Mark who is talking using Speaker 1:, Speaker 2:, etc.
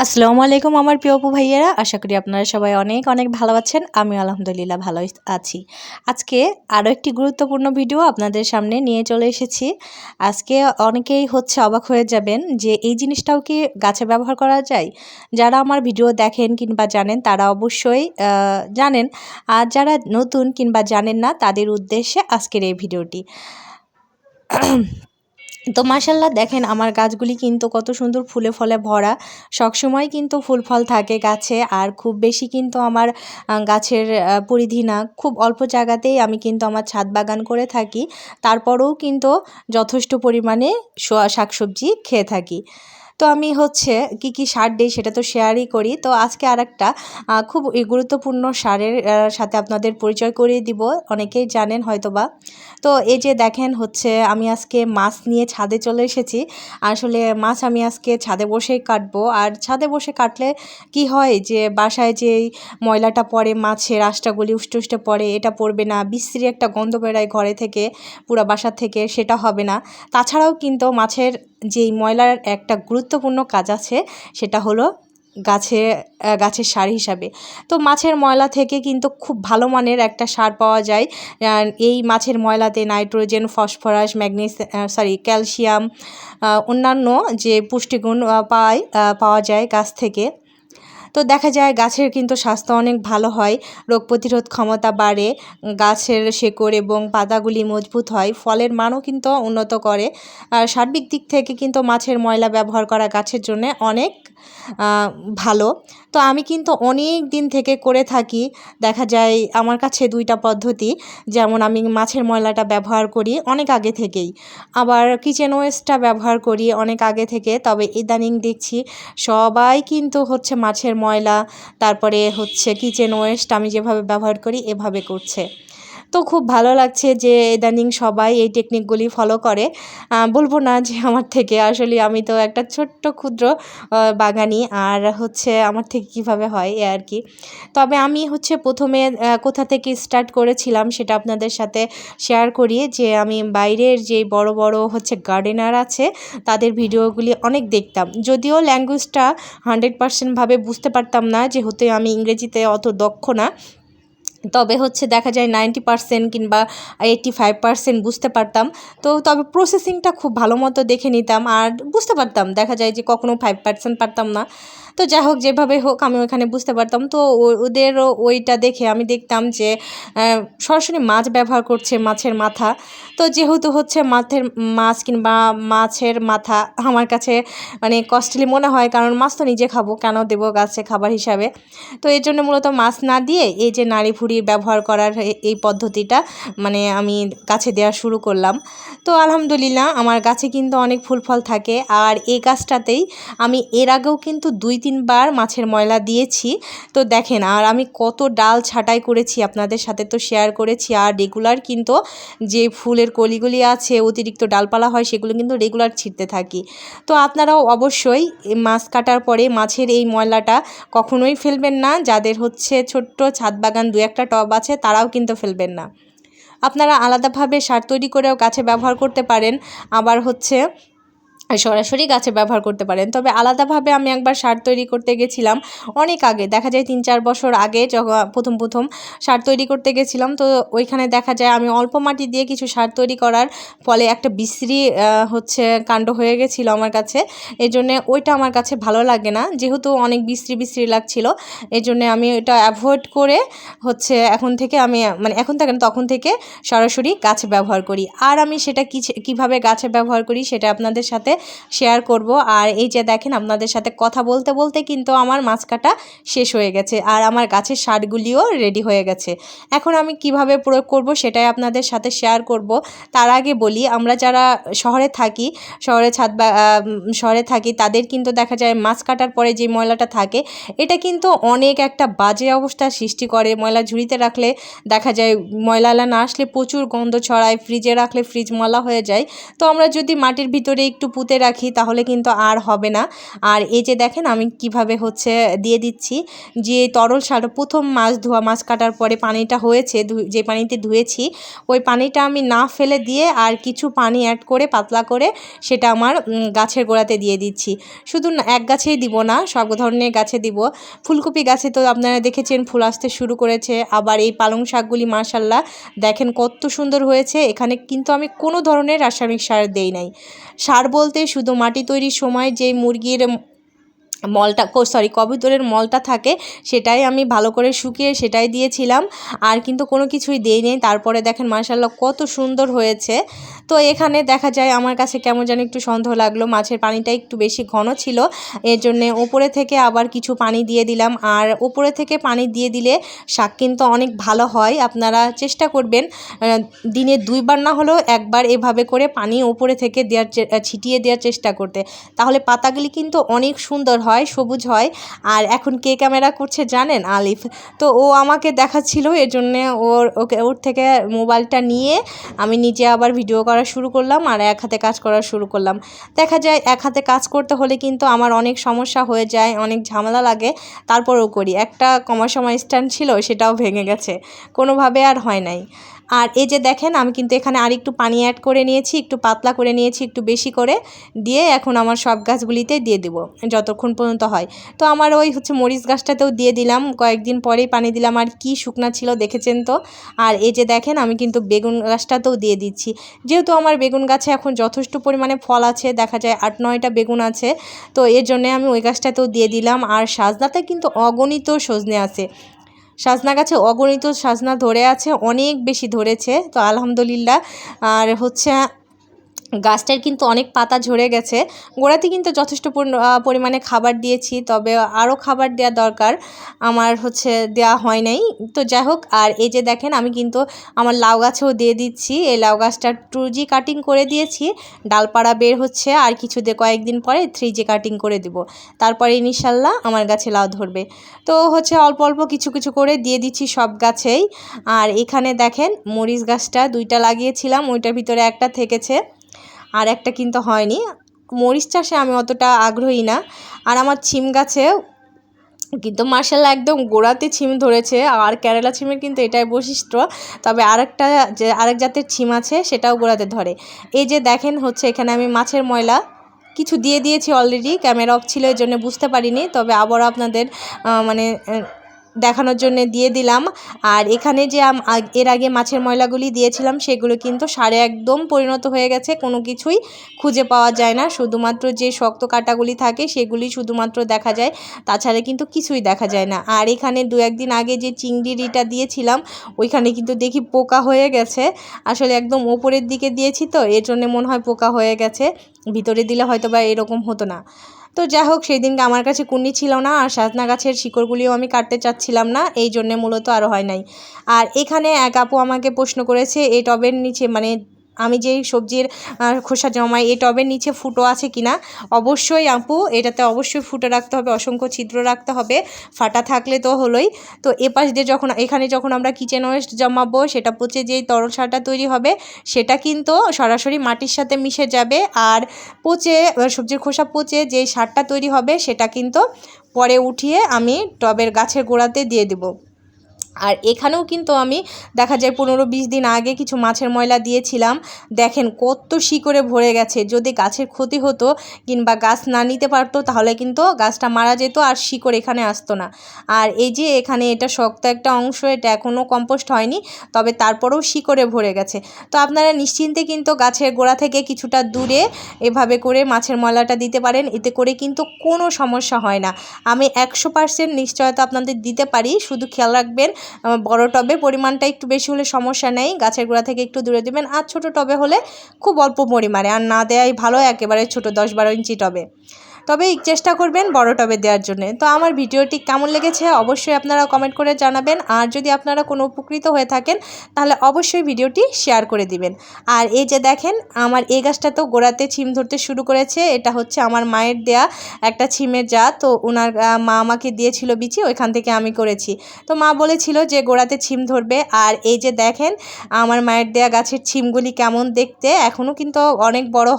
Speaker 1: আসসালামু আলাইকুম আমার প্রিয় আপু ভাইয়েরা, আশা করি আপনারা সবাই অনেক অনেক ভালো আছেন। আমি আলহামদুলিল্লাহ ভালোই আছি। আজকে আরও একটি গুরুত্বপূর্ণ ভিডিও আপনাদের সামনে নিয়ে চলে এসেছি। আজকে অনেকেই অবাক হয়ে যাবেন যে এই জিনিসটাও কি গাছে ব্যবহার করা যায়। যারা আমার ভিডিও দেখেন কিংবা জানেন তারা অবশ্যই জানেন, আর যারা নতুন কিংবা জানেন না তাদের উদ্দেশ্যে আজকের এই ভিডিওটি। তো মাশাল্লাহ দেখেন আমার গাছগুলি কিন্তু কত সুন্দর ফুলে ফলে ভরা। সবসময় কিন্তু ফুল ফল থাকে গাছে, আর খুব বেশি কিন্তু আমার গাছের পরিধি না, খুব অল্প জায়গাতেই আমি কিন্তু আমার ছাদ বাগান করে থাকি। তারপরেও কিন্তু যথেষ্ট পরিমাণে শাকসবজি খেয়ে থাকি। তো আমি কি সার দিই সেটা তো শেয়ারই করি। তো আজকে আরেকটা খুব গুরুত্বপূর্ণ সারের সাথে আপনাদের পরিচয় করিয়ে দিব, অনেকেই জানেন হয়তোবা। তো এই যে দেখেন আমি আজকে মাছ নিয়ে ছাদে চলে এসেছি। আসলে মাছ আমি আজকে ছাদে বসেই কাটবো। আর ছাদে বসে কাটলে কি হয় যে বাসায় যেই ময়লাটা পড়ে, মাছের আঁশটাগুলি উষ্টে উষ্টে পড়ে, এটা পড়বে না, বিশ্রী একটা গন্ধ বেরোয় ঘরে থেকে, পুরো বাসা থেকে, সেটা হবে না। তাছাড়াও কিন্তু মাছের যেই ময়লার একটা গুরুত্বপূর্ণ কাজ আছে, সেটা হলো গাছের সার হিসাবে। তো মাছের ময়লা থেকে কিন্তু খুব ভালো মানের একটা সার পাওয়া যায়। এই মাছের ময়লাতে নাইট্রোজেন, ফসফরাস, ক্যালসিয়াম, অন্যান্য যে পুষ্টিগুণ পাওয়া যায় গাছ থেকে। তো দেখা যায় গাছের কিন্তু স্বাস্থ্য অনেক ভালো হয়, রোগ প্রতিরোধ ক্ষমতা বাড়ে, গাছের শেকড় এবং পাতাগুলি মজবুত হয়, ফলের মানও কিন্তু উন্নত করে। আর সার্বিক দিক থেকে কিন্তু মাছের ময়লা ব্যবহার করা গাছের জন্য অনেক ভালো। তো আমি কিন্তু অনেক দিন থেকে করে থাকি। দেখা যায় আমার কাছে দুইটা পদ্ধতি, যেমন আমি মাছের ময়লাটা ব্যবহার করি অনেক আগে থেকেই, আবার কিচেন ওয়েস্টটা ব্যবহার করি অনেক আগে থেকে। তবে ইদানিং দেখছি সবাই কিন্তু মাছের ময়লা, তারপরে কিচেন ওয়েস্ট আমি যেভাবে ব্যবহার করি এভাবে করছে। তো খুব ভালো লাগছে যে ইদানিং সবাই এই টেকনিকগুলি ফলো করে। বলবো না যে আমার থেকে, আসলে আমি তো একটা ছোট্ট ক্ষুদ্র বাগানি, আর আমার থেকে কিভাবে হয় এ আর কি। তবে আমি প্রথমে কোথা থেকে স্টার্ট করেছিলাম সেটা আপনাদের সাথে শেয়ার করি, যে আমি বাইরের যে বড় বড় গার্ডেনার আছে তাদের ভিডিওগুলি অনেক দেখতাম। যদিও ল্যাঙ্গুয়েজটা 100% ভাবে বুঝতে পারতাম না, যেহেতু আমি ইংরেজিতে অত দক্ষ না। তবে দেখা যায় 90% কিংবা 85% বুঝতে পারতাম। তো তবে প্রসেসিংটা খুব ভালো মতো দেখে নিতাম, আর বুঝতে পারতাম। দেখা যায় যে কখনো 5% পারতাম না। তো যাই হোক, যেভাবে হোক আমি ওখানে বুঝতে পারতাম। তো ওদেরও ওইটা দেখে আমি দেখতাম যে সরাসরি মাছ ব্যবহার করছে, মাছের মাথা। তো যেহেতু মাছ কিংবা মাছের মাথা আমার কাছে মানে কস্টলি মনে হয়, কারণ মাছ তো নিজে খাবো, কেন দেবো গাছে খাবার হিসাবে। তো এর জন্য মূলত মাছ না দিয়ে এই যে নাড়ি ভুড়ি ব্যবহার করার এই পদ্ধতিটা আমি গাছে দেওয়া শুরু করলাম। তো আলহামদুলিল্লাহ আমার গাছে কিন্তু অনেক ফুল ফল থাকে। আর এই গাছটাতেই আমি এর আগেও কিন্তু 2-3 বার মাছের ময়লা দিয়েছি। তো দেখেন, আর আমি কত ডাল ছাঁটাই করেছি আপনাদের সাথে তো শেয়ার করেছি। আর রেগুলার কিন্তু যে ফুলের কলিগুলি আছে, অতিরিক্ত ডালপালা হয়, সেগুলো কিন্তু রেগুলার ছিঁড়তে থাকি। তো আপনারাও অবশ্যই মাছ কাটার পরে মাছের এই ময়লাটা কখনোই ফেলবেন না। যাদের ছোট্ট ছাদ বাগান 2-1টা টব আছে তারাও কিন্তু ফেলবেন না। আপনারা আলাদাভাবে সার তৈরি করেও গাছে ব্যবহার করতে পারেন, আবার সরাসরি গাছে ব্যবহার করতে পারেন। তবে আলাদাভাবে আমি একবার সার তৈরি করতে গেছিলাম অনেক আগে, দেখা যায় 3-4 বছর আগে, যখন প্রথম সার তৈরি করতে গেছিলাম। তো ওইখানে দেখা যায় আমি অল্প মাটি দিয়ে কিছু সার তৈরি করার ফলে একটা বিশ্রী কাণ্ড হয়ে গেছিলো আমার কাছে। এই জন্যে ওইটা আমার কাছে ভালো লাগে না, যেহেতু অনেক বিশ্রী লাগছিল। এই জন্যে আমি ওইটা অ্যাভয়েড করে এখন থেকে আমি এখন থেকে তখন থেকে সরাসরি গাছে ব্যবহার করি। আর আমি সেটা কীভাবে গাছে ব্যবহার করি সেটা আপনাদের সাথে শেয়ার করব। আর এই যে দেখেন, আপনাদের সাথে কথা বলতে বলতে কিন্তু আমার মাছ কাটা শেষ হয়ে গেছে, আর আমার গাছের সারগুলিও রেডি হয়ে গেছে। এখন আমি কিভাবে প্রয়োগ করব সেটাই আপনাদের সাথে শেয়ার করব। তার আগে বলি, আমরা যারা শহরে থাকি, শহরে থাকি তাদের কিন্তু দেখা যায় মাছ কাটার পরে যে ময়লাটা থাকে, এটা কিন্তু অনেক একটা বাজে অবস্থার সৃষ্টি করে। ময়লা ঝুড়িতে রাখলে দেখা যায় ময়লালা না আসলে প্রচুর গন্ধ ছড়ায়, ফ্রিজে রাখলে ফ্রিজ ময়লা হয়ে যায়। তো আমরা যদি মাটির ভিতরে একটু পুঁতে পুঁতে রাখি তাহলে কিন্তু আর হবে না। আর এই যে দেখেন আমি কিভাবে হচ্ছে দিয়ে দিচ্ছি, যে তরল সার প্রথম মাছ কাটার পরে পানিটা হয়েছে, যে পানিতে ধুয়েছি ওই পানিটা আমি না ফেলে দিয়ে আর কিছু পানি অ্যাড করে পাতলা করে সেটা আমার গাছের গোড়াতে দিয়ে দিচ্ছি। শুধু এক গাছেই দিব না, সব ধরনের গাছে দিব। ফুলকপি গাছে তো আপনারা দেখেছেন ফুল আসতে শুরু করেছে। আবার এই পালং শাকগুলি মাশাল্লাহ দেখেন কত সুন্দর হয়েছে। এখানে কিন্তু আমি কোনো ধরনের রাসায়নিক সার দেই নাই। সার বলতে শুধু মাটি তৈরির সময় যে মুরগির মলটা কবুতরের মলটা থাকে সেটাই আমি ভালো করে শুকিয়ে সেটাই দিয়েছিলাম, আর কিন্তু কোনো কিছুই দেইনি। তারপরে দেখেন মাশাআল্লাহ কত সুন্দর হয়েছে। তো এখানে দেখা যায় আমার কাছে কেমন যেন একটু সন্দেহ লাগলো, মাছের পানিটা একটু বেশি ঘন ছিল, এর জন্যে ওপরে থেকে আবার কিছু পানি দিয়ে দিলাম। আর ওপরে থেকে পানি দিয়ে দিলে শাক কিন্তু অনেক ভালো হয়। আপনারা চেষ্টা করবেন দিনে 2 বার না হলেও একবার এভাবে করে পানি ওপরে থেকে ছিটিয়ে দেওয়ার চেষ্টা করতে, তাহলে পাতাগুলি কিন্তু অনেক সুন্দর হয়, সবুজ হয়। আর এখন কে ক্যামেরা করছে জানেন? আলিফ। তো ও আমাকে দেখাচ্ছিল, এর জন্যে ওর থেকে মোবাইলটা নিয়ে আমি নিজে আবার ভিডিও করা শুরু করলাম আর এক হাতে কাজ করা শুরু করলাম। দেখা যায় এক হাতে কাজ করতে হলে কিন্তু আমার অনেক সমস্যা হয়ে যায়, অনেক ঝামেলা লাগে, তারপরেও করি। একটা সময় স্ট্যান্ড ছিল সেটাও ভেঙে গেছে, কোনোভাবে আর হয় নাই। আর এই যে দেখেন আমি কিন্তু এখানে আর একটু পানি অ্যাড করে নিয়েছি, একটু পাতলা করে নিয়েছি, একটু বেশি করে দিয়ে এখন আমার সব গাছগুলিতে দিয়ে দেব যতক্ষণ পর্যন্ত হয়। তো আমার ওই হচ্ছে মরিচ গাছটাতেও দিয়ে দিলাম, কয়েকদিন পরেই পানি দিলাম, আর কি শুকনা ছিল দেখেছেন তো। আর এই যে দেখেন আমি কিন্তু বেগুন গাছটাতেও দিয়ে দিচ্ছি, যেহেতু আমার বেগুন গাছে এখন যথেষ্ট পরিমাণে ফল আছে, দেখা যায় 8-9টা বেগুন আছে, তো এর জন্যে আমি ওই গাছটাতেও দিয়ে দিলাম। আর সাজনাতে কিন্তু অগণিত সজনে আছে, সাজনা গাছে অগণিত সাজনা ধরে আছে, অনেক বেশি ধরেছে, তো আলহামদুলিল্লাহ। আর হচ্ছে গাছটার কিন্তু অনেক পাতা ঝরে গেছে, গোড়াতে কিন্তু যথেষ্ট পরিমাণে খাবার দিয়েছি, তবে আরও খাবার দেওয়া দরকার, আমার হচ্ছে দেওয়া হয় নাই। তো যাই হোক, আর এই যে দেখেন আমি কিন্তু আমার লাউ গাছেও দিয়ে দিচ্ছি, এই লাউ গাছটা 2G কাটিং করে দিয়েছি, ডালপাড়া বের হচ্ছে, আর কয়েকদিন পরে 3G কাটিং করে দিব, তারপরে ইনশাল্লাহ আমার গাছে লাউ ধরবে। তো হচ্ছে অল্প অল্প কিছু কিছু করে দিয়ে দিচ্ছি সব গাছেই। আর এখানে দেখেন মরিচ গাছটা 2টা লাগিয়েছিলাম, ওইটার ভিতরে একটা থেকেছে আর একটা কিন্তু হয়নি। মরিচ চাষে আমি অতটা আগ্রহী না। আর আমার ছিম গাছে কিন্তু মাশাআল্লাহ একদম গোড়াতে ছিম ধরেছে, আর কেরালা ছিমের কিন্তু এটাই বৈশিষ্ট্য, তবে আরেক জাতের ছিম আছে সেটাও গোড়াতে ধরে। এই যে দেখেন হচ্ছে এখানে আমি মাছের ময়লা কিছু দিয়ে দিয়েছি অলরেডি, ক্যামেরা অফ ছিল এর জন্য বুঝতে পারিনি, তবে আবারও আপনাদের মানে দেখানোর জন্য দিয়ে দিলাম। আর এখানে যে এর আগে মাছের ময়লাগুলি দিয়েছিলাম সেগুলো কিন্তু সারে একদম পরিণত হয়ে গেছে, কোনো কিছুই খুঁজে পাওয়া যায় না, শুধুমাত্র যে শক্ত কাঁটাগুলি থাকে সেগুলি শুধুমাত্র দেখা যায়, তাছাড়া কিন্তু কিছুই দেখা যায় না। আর এখানে 2-1 দিন আগে যে চিংড়িটা দিয়েছিলাম ওইখানে কিন্তু দেখি পোকা হয়ে গেছে, আসলে একদম ওপরের দিকে দিয়েছি তো এর জন্য মনে হয় পোকা হয়ে গেছে, ভিতরে দিলে হয়তো বা এরকম হতো না। তো যাই হোক, সেই দিনকে আমার কাছে কুন্নি ছিল না, আর সাজনা গাছের শিকড়গুলিও আমি কাটতে চাচ্ছিলাম না, এই জন্যে মূলত আরও হয় নাই। আর এখানে এক আপু আমাকে প্রশ্ন করেছে এই টবের নিচে, মানে আমি যেই সবজির খোসা জমাই এই টবের নিচে ফুটো আছে কিনা। অবশ্যই আপু, এটাতে অবশ্যই ফুটো রাখতে হবে, অসংখ্য ছিদ্র রাখতে হবে, ফাটা থাকলে তো হলোই। তো এপাশ দিয়ে এখানে যখন আমরা কিচেন ওয়েস্ট জমাবো সেটা পচে যেই তরল সারটা তৈরি হবে সেটা কিন্তু সরাসরি মাটির সাথে মিশে যাবে, আর সবজির খোসা পচে যেই সারটা তৈরি হবে সেটা কিন্তু পরে উঠিয়ে আমি টবের গাছের গোড়াতে দিয়ে দেবো। আর এখানেও কিন্তু আমি দেখা যায় 15-20 দিন আগে কিছু মাছের ময়লা দিয়েছিলাম, দেখেন কত শিকড়ে ভরে গেছে, যদি গাছের ক্ষতি হতো কিংবা গাছ না নিতে পারতো তাহলে কিন্তু গাছটা মারা যেত আর শিকড় এখানে আসতো না। আর এই যে এখানে এটা শক্ত একটা অংশ, এটা এখনও কম্পোস্ট হয়নি, তবে তারপরেও শিকড়ে ভরে গেছে। তো আপনারা নিশ্চিন্তে কিন্তু গাছের গোড়া থেকে কিছুটা দূরে এভাবে করে মাছের ময়লাটা দিতে পারেন, এতে করে কিন্তু কোনো সমস্যা হয় না। আমি 100% নিশ্চয়তা আপনাদের দিতে পারি, শুধু খেয়াল রাখবেন বড় টবে পরিমাণটা একটু বেশি হলে সমস্যা নেই, গাছের গোড়া থেকে একটু দূরে দেবেন, আর ছোট টবে হলে খুব অল্প পরিমাণে, আর না দেওয়াই ভালো একেবারে ছোট 10-12 ইঞ্চি টবে, তবে চেষ্টা করবেন বড় টবে দেওয়ার জন্য। তো আমার ভিডিওটি কেমন লেগেছে অবশ্যই আপনারা কমেন্ট করে জানাবেন, আর যদি আপনারা কোনো উপকৃত হয়ে থাকেন তাহলে অবশ্যই ভিডিওটি শেয়ার করে দিবেন। আর এই যে দেখেন আমার এই গাছটাতেও গোড়াতে ছিম ধরতে শুরু করেছে, এটা হচ্ছে আমার মায়ের দেয়া একটা ছিমের জাত, তো ওনার মা আমাকে দিয়েছিল বিচি, ওইখান থেকে আমি করেছি, তো মা বলেছিল যে গোড়াতে ছিম ধরবে। আর এই যে দেখেন আমার মায়ের দেয়া গাছের ছিমগুলি কেমন দেখতে, এখনও কিন্তু অনেক বড়